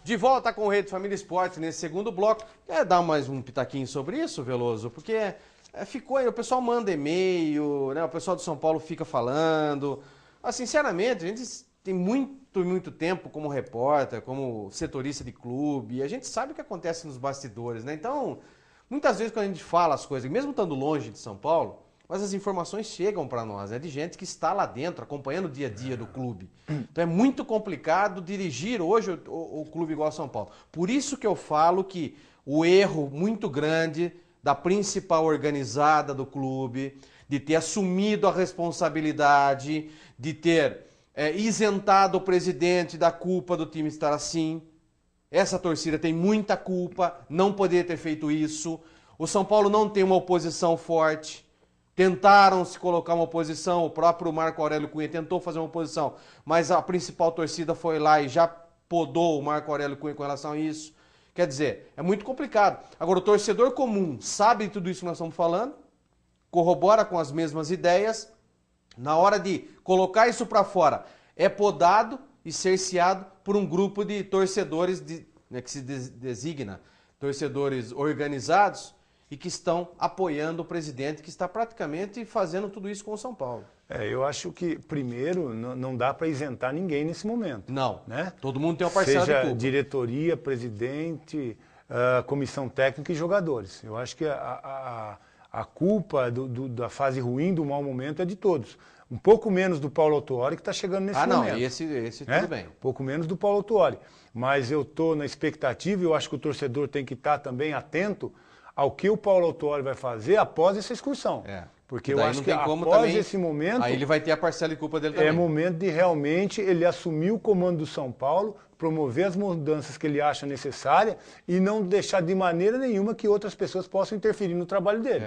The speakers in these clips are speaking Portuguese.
De volta com o Rede Família Esporte nesse segundo bloco. Quer dar mais um pitaquinho sobre isso, Veloso? Porque ficou aí, o pessoal manda e-mail, né? O pessoal do São Paulo fica falando. Mas, sinceramente, a gente tem muito tempo como repórter, como setorista de clube, e a gente sabe o que acontece nos bastidores, né? Então, muitas vezes quando a gente fala as coisas, mesmo estando longe de São Paulo, mas as informações chegam para nós, né? De gente que está lá dentro, acompanhando o dia a dia do clube. Então é muito complicado dirigir hoje o clube igual a São Paulo. Por isso que eu falo que o erro muito grande da principal organizada do clube, de ter assumido a responsabilidade, de ter isentado o presidente da culpa do time estar assim. Essa torcida tem muita culpa, não poderia ter feito isso. O São Paulo não tem uma oposição forte. Tentaram se colocar uma oposição, o próprio Marco Aurélio Cunha tentou fazer uma oposição, mas a principal torcida foi lá e já podou o Marco Aurélio Cunha com relação a isso. Quer dizer, é muito complicado. Agora, o torcedor comum sabe de tudo isso que nós estamos falando, corrobora com as mesmas ideias, na hora de colocar isso para fora, é podado e cerceado por um grupo de torcedores né, que se designa torcedores organizados, e que estão apoiando o presidente, que está praticamente fazendo tudo isso com o São Paulo. Eu acho que, primeiro, não dá para isentar ninguém nesse momento. Não, né? Todo mundo tem uma parcela de culpa. Seja diretoria, presidente, comissão técnica e jogadores. Eu acho que a culpa da fase ruim, do mau momento, é de todos. Um pouco menos do Paulo Autuori, que está chegando nesse momento. Esse tudo bem. Um pouco menos do Paulo Autuori. Mas eu estou na expectativa, e eu acho que o torcedor tem que estar também atento ao que o Paulo Autuori vai fazer após essa excursão. Porque eu acho que após esse momento... Aí ele vai ter a parcela de culpa dele também. É momento de realmente ele assumir o comando do São Paulo, promover as mudanças que ele acha necessárias e não deixar de maneira nenhuma que outras pessoas possam interferir no trabalho dele.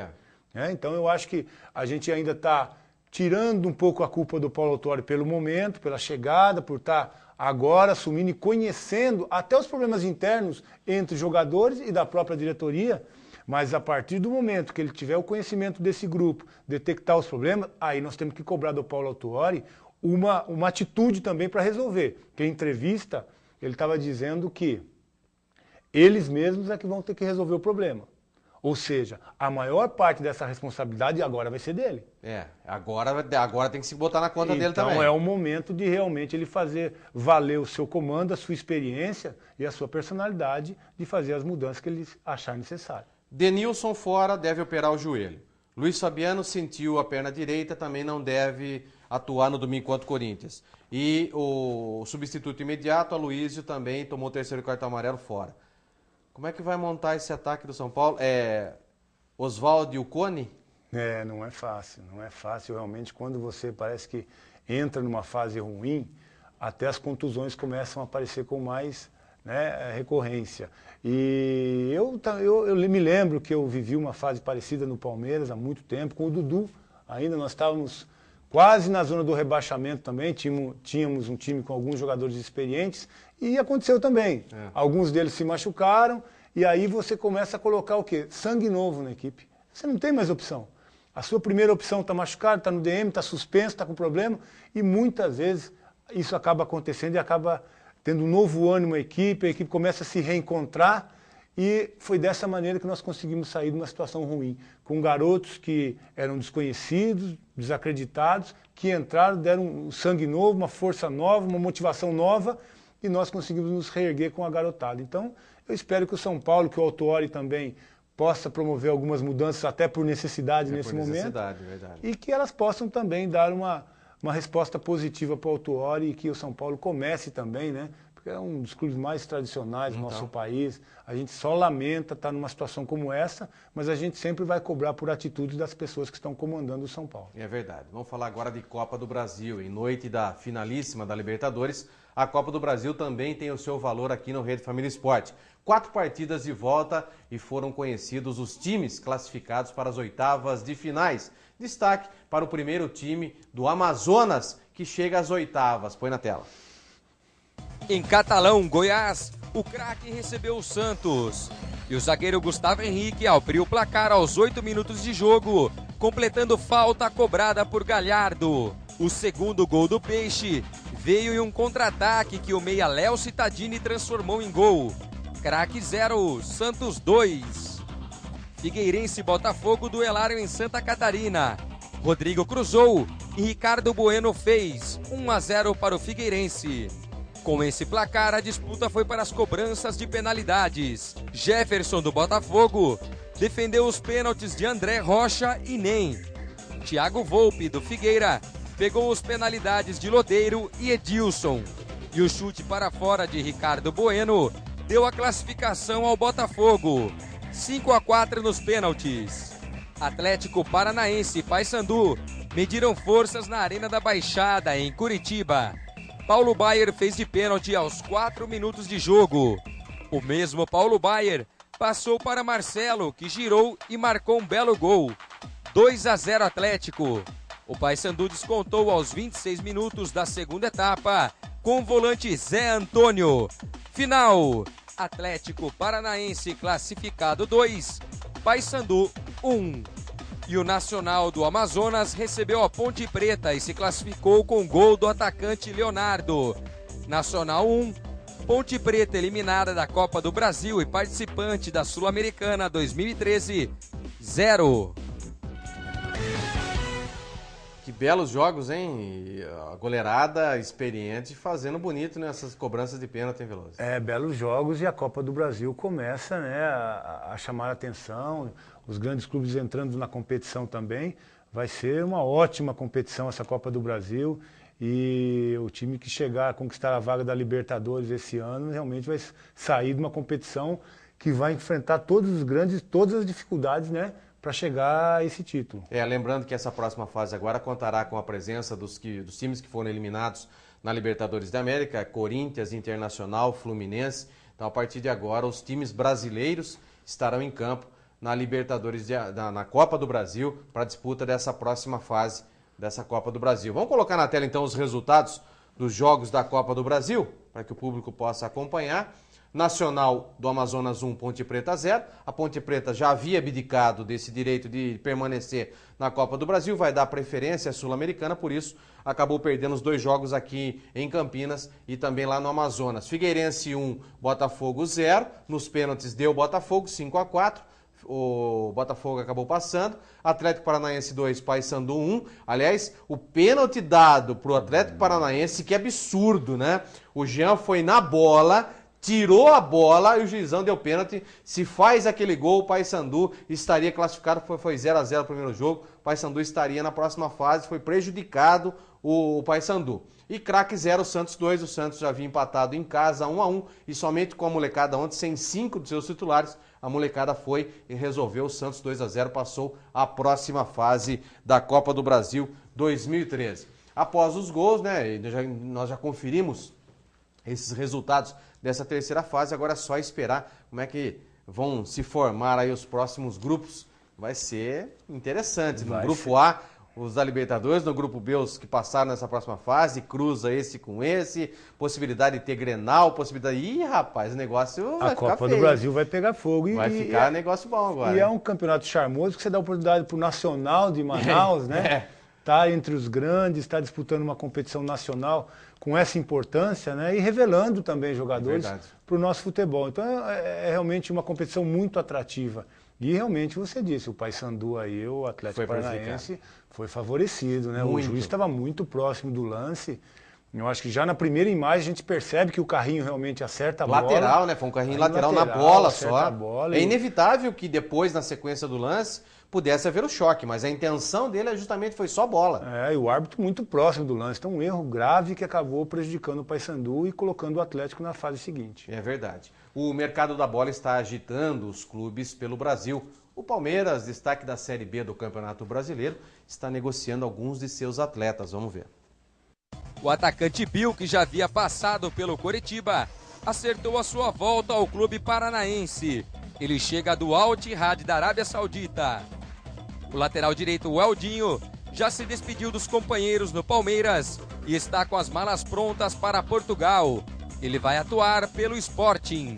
Então eu acho que a gente ainda está tirando um pouco a culpa do Paulo Autuori pelo momento, pela chegada, por estar agora assumindo e conhecendo até os problemas internos entre jogadores e da própria diretoria. Mas a partir do momento que ele tiver o conhecimento desse grupo, detectar os problemas, aí nós temos que cobrar do Paulo Autuori uma atitude também para resolver. Porque em entrevista ele estava dizendo que eles mesmos é que vão ter que resolver o problema. Ou seja, a maior parte dessa responsabilidade agora vai ser dele. Agora tem que se botar na conta dele também. Então é o momento de realmente ele fazer valer o seu comando, a sua experiência e a sua personalidade de fazer as mudanças que ele achar necessário. Denilson fora, deve operar o joelho. Luiz Fabiano sentiu a perna direita, também não deve atuar no domingo contra o Corinthians. E o substituto imediato, Aloísio, também tomou o terceiro cartão amarelo fora. Como é que vai montar esse ataque do São Paulo? Oswaldo e o Cone? Não é fácil. Não é fácil realmente quando você parece que entra numa fase ruim, até as contusões começam a aparecer com mais recorrência. E eu me lembro que eu vivi uma fase parecida no Palmeiras há muito tempo, com o Dudu. Ainda nós estávamos quase na zona do rebaixamento também, tínhamos um time com alguns jogadores experientes, e aconteceu também. Alguns deles se machucaram, e aí você começa a colocar o quê? Sangue novo na equipe. Você não tem mais opção. A sua primeira opção está machucada, está no DM, está suspenso, está com problema, e muitas vezes isso acaba acontecendo e acaba tendo um novo ânimo à equipe, a equipe começa a se reencontrar, e foi dessa maneira que nós conseguimos sair de uma situação ruim, com garotos que eram desconhecidos, desacreditados, que entraram, deram um sangue novo, uma força nova, uma motivação nova, e nós conseguimos nos reerguer com a garotada. Então, eu espero que o São Paulo, que o Autuori também possa promover algumas mudanças, até por necessidade nesse momento, verdade. E que elas possam também dar uma resposta positiva para o Autuori, e que o São Paulo comece também, porque é um dos clubes mais tradicionais do nosso país. A gente só lamenta estar numa situação como essa, mas a gente sempre vai cobrar por atitudes das pessoas que estão comandando o São Paulo. É verdade. Vamos falar agora de Copa do Brasil. Em noite da finalíssima da Libertadores, a Copa do Brasil também tem o seu valor aqui no Rede Família Esporte. 4 partidas de volta e foram conhecidos os times classificados para as oitavas de finais. Destaque para o primeiro time do Amazonas, que chega às oitavas. Põe na tela. Em Catalão, Goiás, o craque recebeu o Santos. E o zagueiro Gustavo Henrique abriu o placar aos 8 minutos de jogo, completando falta cobrada por Galhardo. O segundo gol do Peixe veio em um contra-ataque que o meia Léo Cittadini transformou em gol. Craque 0, Santos 2. Figueirense e Botafogo duelaram em Santa Catarina. Rodrigo cruzou e Ricardo Bueno fez 1-0 para o Figueirense. Com esse placar, a disputa foi para as cobranças de penalidades. Jefferson do Botafogo defendeu os pênaltis de André Rocha e Nem. Thiago Volpe do Figueira pegou os penalidades de Lodeiro e Edilson. E o chute para fora de Ricardo Bueno deu a classificação ao Botafogo. 5-4 nos pênaltis. Atlético Paranaense e Paysandu mediram forças na Arena da Baixada, em Curitiba. Paulo Baier fez de pênalti aos 4 minutos de jogo. O mesmo Paulo Baier passou para Marcelo, que girou e marcou um belo gol. 2-0 Atlético. O Paysandu descontou aos 26 minutos da segunda etapa, com o volante Zé Antônio. Final: Atlético Paranaense classificado 2, Paysandu 1. E o Nacional do Amazonas recebeu a Ponte Preta e se classificou com gol do atacante Leonardo. Nacional 1, Ponte Preta eliminada da Copa do Brasil e participante da Sul-Americana 2013, 0. Que belos jogos, hein? E a goleirada experiente fazendo bonito nessas cobranças de pênalti, hein, Veloso? Belos jogos, e a Copa do Brasil começa, né, a chamar a atenção, os grandes clubes entrando na competição também. Vai ser uma ótima competição essa Copa do Brasil, e o time que chegar a conquistar a vaga da Libertadores esse ano realmente vai sair de uma competição que vai enfrentar todas as dificuldades, né, para chegar a esse título. Lembrando que essa próxima fase agora contará com a presença dos times que foram eliminados na Libertadores da América, Corinthians, Internacional, Fluminense. Então, a partir de agora, os times brasileiros estarão em campo na Libertadores, na Copa do Brasil, para a disputa dessa próxima fase dessa Copa do Brasil. Vamos colocar na tela, então, os resultados dos jogos da Copa do Brasil, para que o público possa acompanhar. Nacional do Amazonas 1, Ponte Preta 0. A Ponte Preta já havia abdicado desse direito de permanecer na Copa do Brasil, vai dar preferência à Sul-Americana, por isso acabou perdendo os 2 jogos aqui em Campinas e também lá no Amazonas. Figueirense 1, Botafogo 0. Nos pênaltis deu Botafogo 5-4. O Botafogo acabou passando. Atlético Paranaense 2, Paysandu 1. Aliás, o pênalti dado pro Atlético Paranaense, que absurdo, né? O Jean foi na bola, tirou a bola e o juizão deu pênalti. Se faz aquele gol, o Paysandu estaria classificado. Foi 0-0 o primeiro jogo. O Paysandu estaria na próxima fase. Foi prejudicado o Paysandu. E craque 0, Santos 2. O Santos já havia empatado em casa 1-1. E somente com a molecada ontem, sem 5 dos seus titulares, a molecada foi e resolveu. O Santos 2-0 passou à próxima fase da Copa do Brasil 2013. Após os gols, né, nós já conferimos esses resultados dessa terceira fase. Agora é só esperar como é que vão se formar aí os próximos grupos. Vai ser interessante. No grupo A, os da Libertadores, no grupo B, os que passaram nessa próxima fase, cruza esse com esse, possibilidade de ter Grenal, possibilidade... Ih, rapaz, o negócio vai ficar feio. A Copa do Brasil vai pegar fogo. Vai ficar negócio bom agora. E é um campeonato charmoso que você dá oportunidade para o Nacional de Manaus, né? Tá entre os grandes, está disputando uma competição nacional com essa importância, né? E revelando também jogadores para o nosso futebol. Então é realmente uma competição muito atrativa. E realmente você disse, o Paysandu aí, o Atlético Paranaense, foi favorecido, né? O juiz estava muito próximo do lance. Eu acho que já na primeira imagem a gente percebe que o carrinho realmente acerta a bola. Lateral, né? Foi um carrinho lateral na bola só. A bola é inevitável que depois, na sequência do lance, pudesse haver o choque, mas a intenção dele justamente foi só bola. E o árbitro muito próximo do lance. Então um erro grave que acabou prejudicando o Paysandu e colocando o Atlético na fase seguinte. É verdade. O mercado da bola está agitando os clubes pelo Brasil. O Palmeiras, destaque da Série B do Campeonato Brasileiro, está negociando alguns de seus atletas. Vamos ver. O atacante Bill, que já havia passado pelo Coritiba, acertou a sua volta ao clube paranaense. Ele chega do Al Ittihad da Arábia Saudita. O lateral direito, o Eldinho, já se despediu dos companheiros no Palmeiras e está com as malas prontas para Portugal. Ele vai atuar pelo Sporting.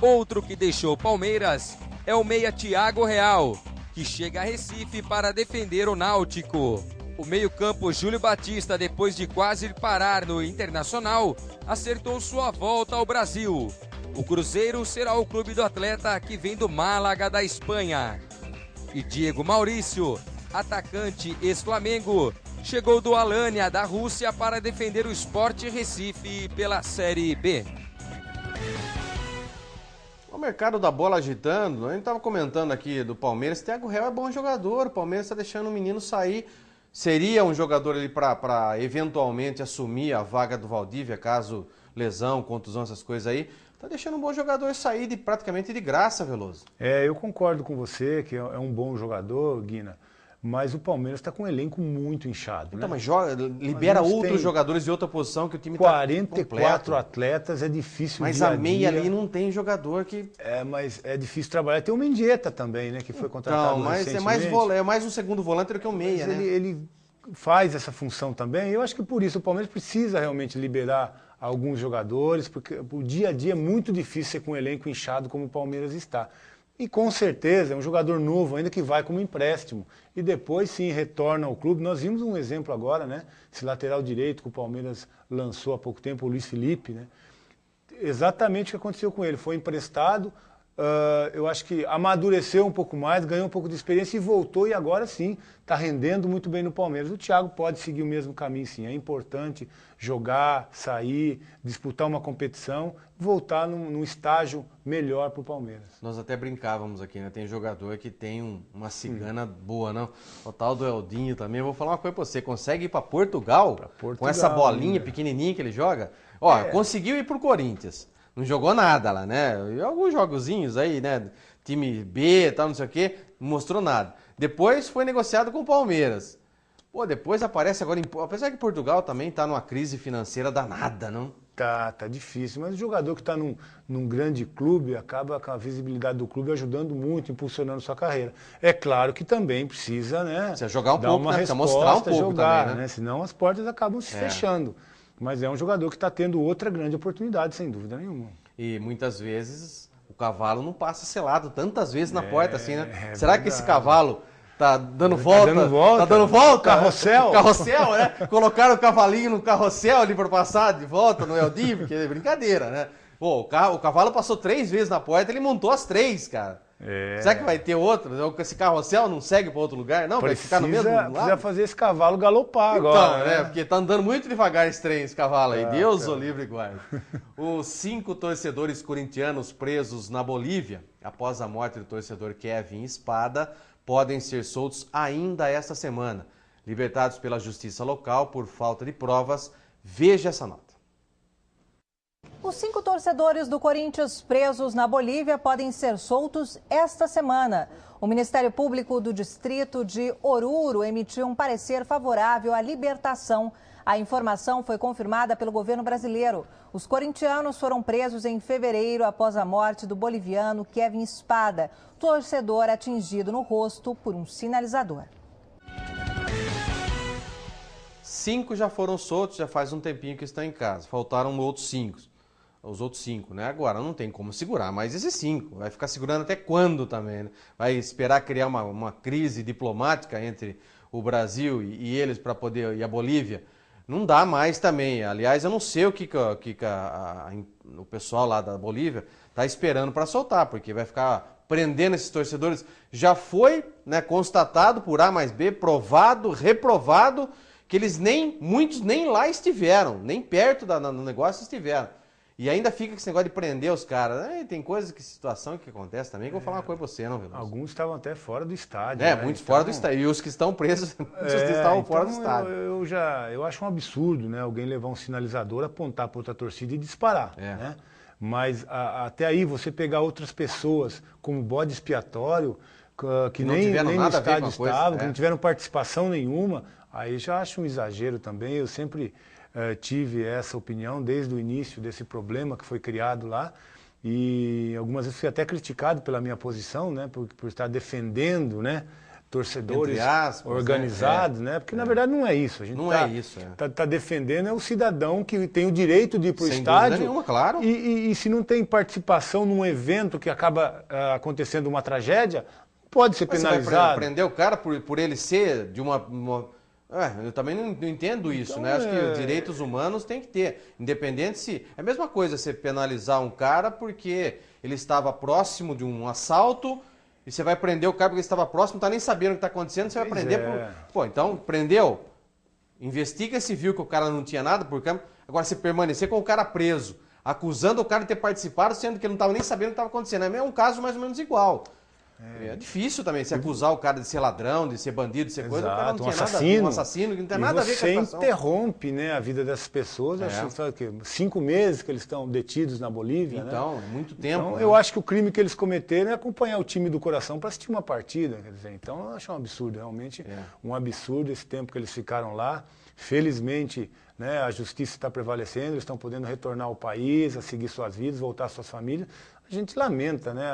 Outro que deixou o Palmeiras é o meia Thiago Real, que chega a Recife para defender o Náutico. O meio-campo Júlio Batista, depois de quase parar no Internacional, acertou sua volta ao Brasil. O Cruzeiro será o clube do atleta que vem do Málaga da Espanha. E Diego Maurício, atacante ex-Flamengo, chegou do Alanya da Rússia para defender o Sport Recife pela Série B. O mercado da bola agitando, a gente estava comentando aqui do Palmeiras, Thiago Real é bom jogador, o Palmeiras está deixando o menino sair. Seria um jogador ali para eventualmente assumir a vaga do Valdívia, caso lesão, contusão, essas coisas aí. Tá deixando um bom jogador sair praticamente de graça, Veloso. Eu concordo com você que é um bom jogador, Guina, mas o Palmeiras está com um elenco muito inchado. Então, né? mas libera outros jogadores de outra posição que o time está 44 atletas, é difícil. Mas a meia ali não tem jogador que... Mas é difícil trabalhar. Tem o Mendieta também, né, que foi contratado recentemente. É mais um segundo volante do que um meia, né? Ele faz essa função também. Eu acho que por isso o Palmeiras precisa realmente liberar alguns jogadores, porque o dia a dia é muito difícil ser com um elenco inchado como o Palmeiras está. E com certeza é um jogador novo ainda que vai como empréstimo. E depois sim retorna ao clube. Nós vimos um exemplo agora, né? Esse lateral direito que o Palmeiras lançou há pouco tempo, o Luiz Felipe, né? Exatamente o que aconteceu com ele. Foi emprestado, eu acho que amadureceu um pouco mais, ganhou um pouco de experiência e voltou, e agora sim está rendendo muito bem no Palmeiras. O Thiago pode seguir o mesmo caminho, sim. É importante jogar, sair, disputar uma competição, voltar num estágio melhor para o Palmeiras. Nós até brincávamos aqui, né? Tem jogador que tem uma cigana boa, não? O tal do Eldinho também. Eu vou falar uma coisa para você. Consegue ir para Portugal, com essa bolinha pequenininha que ele joga? Ó, conseguiu ir pro Corinthians. Não jogou nada lá, né? E alguns jogozinhos aí, né? Time B, tal, não sei o quê. Não mostrou nada. Depois foi negociado com o Palmeiras. Pô, depois aparece agora... Apesar que Portugal também tá numa crise financeira danada, não? Tá difícil. Mas o jogador que está num grande clube acaba com a visibilidade do clube ajudando muito, impulsionando sua carreira. É claro que também precisa, né? Precisa jogar um dar pouco, uma né? resposta, mostrar um pouco jogar, também, né? Senão as portas acabam se fechando. Mas é um jogador que está tendo outra grande oportunidade, sem dúvida nenhuma. E muitas vezes o cavalo não passa selado tantas vezes na porta assim, né? Será verdade. que esse cavalo tá dando volta? Tá dando volta? Carrossel? Carrossel, né? Colocaram o cavalinho no carrossel ali para passar de volta no Eldinho, porque é brincadeira, né? Pô, o cavalo passou 3 vezes na porta, ele montou as 3, cara. Será que vai ter outro? Esse carrossel não segue para outro lugar? Não, vai ficar no mesmo lado? Precisa fazer esse cavalo galopar então, agora, né? Porque tá andando muito devagar esse cavalo aí. Deus o livre e guarde. Os 5 torcedores corintianos presos na Bolívia, após a morte do torcedor Kevin Espada, podem ser soltos ainda esta semana. Libertados pela justiça local por falta de provas. Veja essa nota. Os 5 torcedores do Corinthians presos na Bolívia podem ser soltos esta semana. O Ministério Público do Distrito de Oruro emitiu um parecer favorável à libertação. A informação foi confirmada pelo governo brasileiro. Os corintianos foram presos em fevereiro após a morte do boliviano Kevin Espada, torcedor atingido no rosto por um sinalizador. 5 já foram soltos, já faz um tempinho que estão em casa. Faltaram outros 5. Os outros 5, né? Agora não tem como segurar mais esses 5. Vai ficar segurando até quando também, né? Vai esperar criar uma crise diplomática entre o Brasil e eles para poder... E a Bolívia? Não dá mais também. Aliás, eu não sei o que o pessoal lá da Bolívia está esperando para soltar, porque vai ficar prendendo esses torcedores. Já foi, né, constatado por A mais B, provado, reprovado, que muitos nem lá estiveram, nem perto do negócio estiveram. E ainda fica com esse negócio de prender os caras. Tem situação que acontece também, que eu vou falar uma coisa pra você, não, Veloso? Alguns estavam até fora do estádio. Né? Muitos fora do estádio. E os que estão presos, muitos estavam fora do estádio. Eu acho um absurdo, né? Alguém levar um sinalizador, apontar para outra torcida e disparar. Né? Mas até aí, você pegar outras pessoas como bode expiatório, que nem no estádio estavam, que não tiveram participação nenhuma, aí já acho um exagero também. Eu sempre... tive essa opinião desde o início desse problema que foi criado lá, e algumas vezes fui até criticado pela minha posição, né, por estar defendendo, né, torcedores organizados, né, porque na verdade não é isso. A gente tá defendendo o cidadão que tem o direito de ir para o estádio. Nenhuma, claro. E se não tem participação num evento que acaba acontecendo uma tragédia, pode ser penalizado. Você vai prender o cara por ele ser de uma Eu também não entendo isso, Então, né? Acho que os direitos humanos tem que ter. Independente se... É a mesma coisa você penalizar um cara porque ele estava próximo de um assalto e você vai prender o cara porque ele estava próximo, não está nem sabendo o que está acontecendo, você vai prender Pô, então, prendeu, investiga se viu que o cara não tinha nada por câmera. Agora, você permanecer com o cara preso, acusando o cara de ter participado, sendo que ele não estava nem sabendo o que estava acontecendo. É um caso mais ou menos igual. É difícil também se acusar o cara de ser ladrão, de ser bandido, de ser coisa, o cara não tinha nada a ver, um assassino, que não tem nada a ver com a situação. Você interrompe, né, a vida dessas pessoas, acho que sabe, 5 meses que eles estão detidos na Bolívia, então, né? Muito tempo. Então, eu acho que o crime que eles cometeram é acompanhar o time do coração para assistir uma partida, quer dizer, então eu acho um absurdo, realmente um absurdo esse tempo que eles ficaram lá. Felizmente, né, a justiça está prevalecendo, eles estão podendo retornar ao país, a seguir suas vidas, voltar às suas famílias. A gente lamenta, né,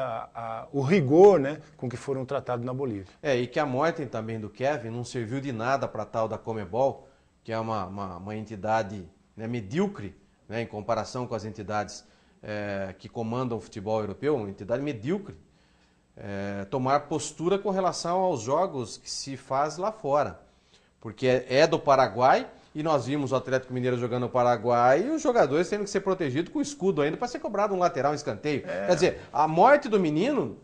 o rigor, né, com que foram tratados na Bolívia. E que a morte também do Kevin não serviu de nada para a tal da Conmebol, que é uma entidade, né, medíocre, né, em comparação com as entidades que comandam o futebol europeu, uma entidade medíocre, tomar postura com relação aos jogos que se faz lá fora. Porque é do Paraguai, e nós vimos o Atlético Mineiro jogando no Paraguai e os jogadores tendo que ser protegidos com escudo ainda para ser cobrado um lateral, um escanteio. Quer dizer, a morte do menino,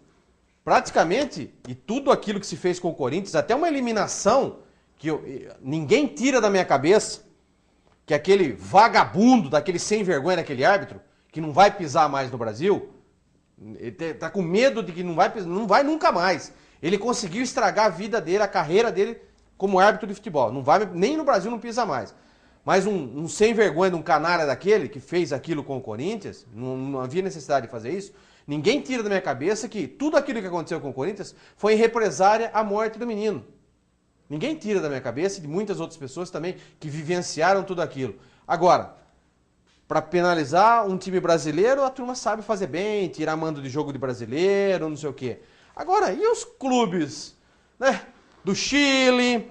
praticamente, e tudo aquilo que se fez com o Corinthians, até uma eliminação que ninguém tira da minha cabeça, que aquele vagabundo, daquele sem vergonha daquele árbitro, que não vai pisar mais no Brasil, ele tá com medo de que não vai nunca mais. Ele conseguiu estragar a vida dele, a carreira dele, como árbitro de futebol. Não vai, nem no Brasil não pisa mais. Mas um sem vergonha de um canalha daquele que fez aquilo com o Corinthians, não havia necessidade de fazer isso, ninguém tira da minha cabeça que tudo aquilo que aconteceu com o Corinthians foi em represária à morte do menino. Ninguém tira da minha cabeça e de muitas outras pessoas também que vivenciaram tudo aquilo. Agora, para penalizar um time brasileiro, a turma sabe fazer bem, tirar mando de jogo de brasileiro, não sei o quê. Agora, e os clubes, né? Do Chile,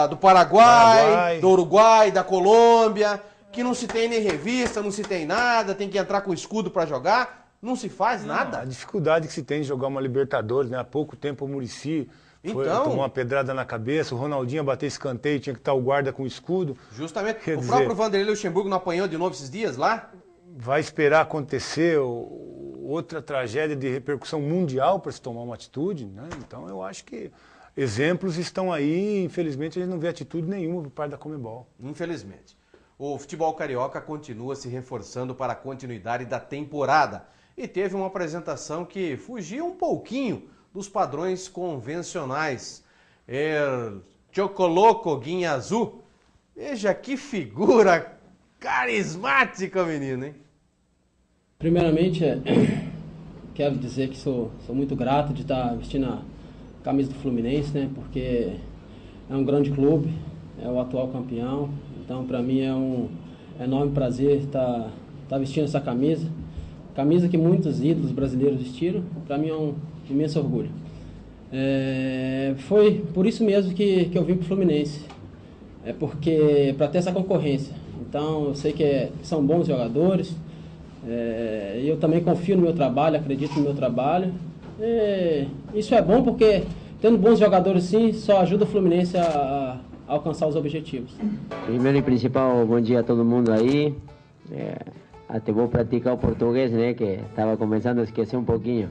do Paraguai, do Uruguai, da Colômbia, que não se tem nem revista, não se tem nada, tem que entrar com escudo para jogar, não se faz nada. A dificuldade que se tem de jogar uma Libertadores, né? Há pouco tempo o Muricy tomou uma pedrada na cabeça, o Ronaldinho ia bater escanteio, tinha que estar o guarda com escudo. Justamente, próprio Vanderlei Luxemburgo não apanhou de novo esses dias lá? Vai esperar acontecer outra tragédia de repercussão mundial para se tomar uma atitude, né? Então eu acho que exemplos estão aí, infelizmente a gente não vê atitude nenhuma por parte da Conmebol. Infelizmente. O futebol carioca continua se reforçando para a continuidade da temporada e teve uma apresentação que fugia um pouquinho dos padrões convencionais. Chocoloco Guinha Azul. Veja que figura carismática, menino, hein? Primeiramente, quero dizer que sou muito grato de estar vestindo a camisa do Fluminense, né? Porque é um grande clube, é o atual campeão. Então, para mim é um enorme prazer estar vestindo essa camisa. Camisa que muitos ídolos brasileiros vestiram. Para mim é um imenso orgulho. Foi por isso mesmo que eu vim para o Fluminense. Porque para ter essa concorrência. Então, eu sei que são bons jogadores. Eu também confio no meu trabalho, acredito no meu trabalho. Isso é bom porque, tendo bons jogadores sim, só ajuda o Fluminense a alcançar os objetivos. Primeiro e principal, bom dia a todo mundo aí. Até vou praticar o português, né, que estava começando a esquecer um pouquinho.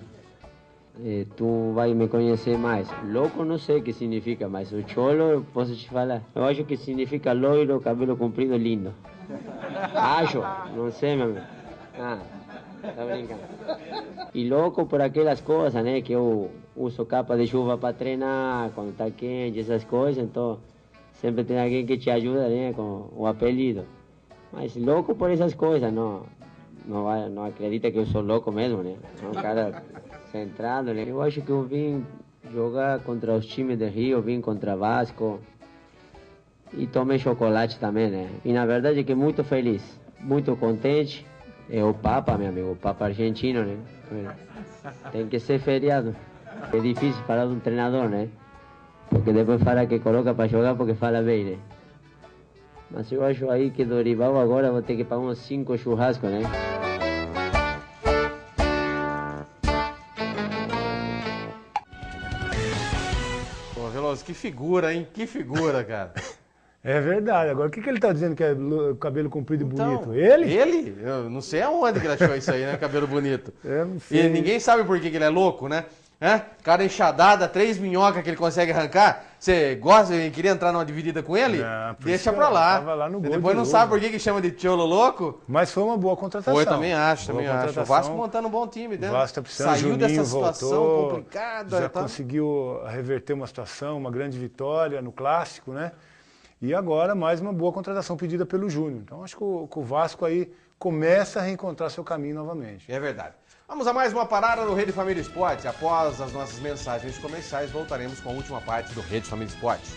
Tu vai me conhecer mais. Louco não sei o que significa, mas o cholo eu posso te falar. Eu acho que significa loiro, cabelo comprido, lindo. Acho, não sei, meu amigo. Tá brincando. E louco por aquelas coisas, né? Que eu uso capa de chuva para treinar, quando tá quente, essas coisas. Então, sempre tem alguém que te ajuda, né? Com o apelido. Mas louco por essas coisas, não acredita que eu sou louco mesmo, né? É um cara centrado, né? Eu acho que eu vim jogar contra os times de Rio, vim contra Vasco. E tomei chocolate também, né? E na verdade que muito feliz, muito contente. É o Papa, meu amigo, o Papa argentino, né? Tem que ser feriado. É difícil falar de um treinador, né? Porque depois fala que coloca para jogar porque fala bem, né? Mas eu acho aí que Dorival agora vou ter que pagar uns 5 churrascos, né? que figura, hein? Que figura, cara. É verdade. Agora, o que ele tá dizendo que é cabelo comprido e Então, bonito? Ele? Ele? Eu não sei aonde que ele achou isso aí, né? Cabelo bonito. Eu não sei. E ninguém sabe por que ele é louco, né? Cara enxadada, 3 minhocas que ele consegue arrancar. Você gosta de querer entrar numa dividida com ele? Não, por Deixa isso pra lá. tava lá no gol Depois de não novo. sabe por que chama de Tcholo louco. Mas foi uma boa contratação. Foi, também acho, Boa também acho. O contratação. Vasco montando um bom time, né? O Vasco tá precisando, Saiu Juninho dessa situação voltou, complicada. já tá? conseguiu reverter uma situação, uma grande vitória no Clássico, né? E agora mais uma boa contratação pedida pelo Júnior. Então acho que o Vasco aí começa a reencontrar seu caminho novamente. É verdade. Vamos a mais uma parada no Rede Família Esporte. Após as nossas mensagens comerciais, voltaremos com a última parte do Rede Família Esporte.